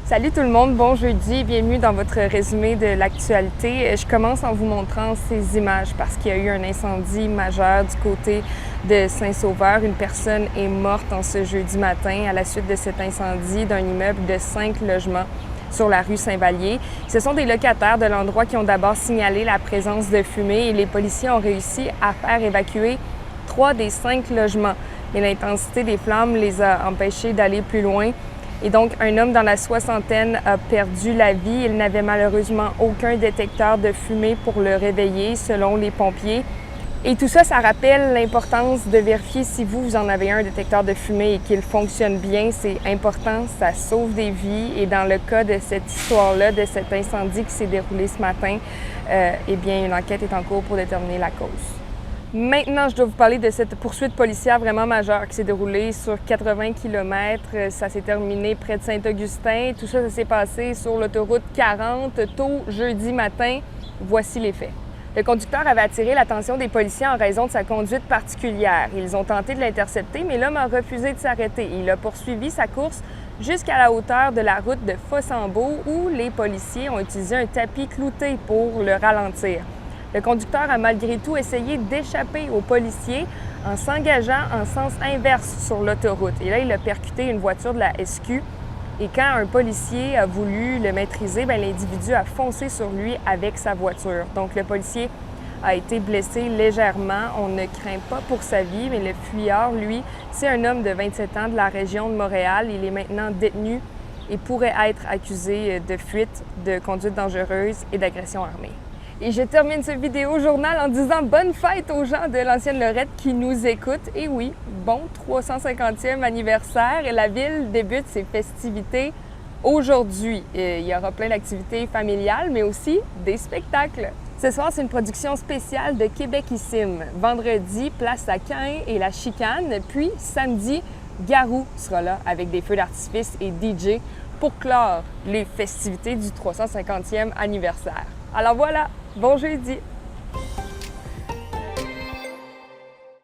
Salut tout le monde, bon jeudi, bienvenue dans votre résumé de l'actualité. Je commence en vous montrant ces images parce qu'il y a eu un incendie majeur du côté de Saint-Sauveur. Une personne est morte en ce jeudi matin à la suite de cet incendie d'un immeuble de 5 logements sur la rue Saint-Vallier. Ce sont des locataires de l'endroit qui ont d'abord signalé la présence de fumée et les policiers ont réussi à faire évacuer 3 des 5 logements. Et l'intensité des flammes les a empêchés d'aller plus loin. Et donc, un homme dans la soixantaine a perdu la vie. Il n'avait malheureusement aucun détecteur de fumée pour le réveiller, selon les pompiers. Et tout ça, ça rappelle l'importance de vérifier si vous en avez un détecteur de fumée et qu'il fonctionne bien. C'est important, ça sauve des vies. Et dans le cas de cette histoire-là, de cet incendie qui s'est déroulé ce matin, eh bien, une enquête est en cours pour déterminer la cause. Maintenant, je dois vous parler de cette poursuite policière vraiment majeure qui s'est déroulée sur 80 km. Ça s'est terminé près de Saint-Augustin. Tout ça, ça s'est passé sur l'autoroute 40 tôt jeudi matin. Voici les faits. Le conducteur avait attiré l'attention des policiers en raison de sa conduite particulière. Ils ont tenté de l'intercepter, mais l'homme a refusé de s'arrêter. Il a poursuivi sa course jusqu'à la hauteur de la route de Fossambeau où les policiers ont utilisé un tapis clouté pour le ralentir. Le conducteur a malgré tout essayé d'échapper aux policiers en s'engageant en sens inverse sur l'autoroute. Et là, il a percuté une voiture de la SQ. Et quand un policier a voulu le maîtriser, l'individu a foncé sur lui avec sa voiture. Donc, le policier a été blessé légèrement. On ne craint pas pour sa vie, mais le fuyard, lui, c'est un homme de 27 ans de la région de Montréal. Il est maintenant détenu et pourrait être accusé de fuite, de conduite dangereuse et d'agression armée. Et je termine cette vidéo journal en disant bonne fête aux gens de l'ancienne Lorette qui nous écoutent. Et oui, bon 350e anniversaire et la ville débute ses festivités aujourd'hui. Il y aura plein d'activités familiales, mais aussi des spectacles. Ce soir, c'est une production spéciale de Québecissime. Vendredi, place à Caen et la Chicane. Puis samedi, Garou sera là avec des feux d'artifice et DJ pour clore les festivités du 350e anniversaire. Alors voilà, bon jeudi!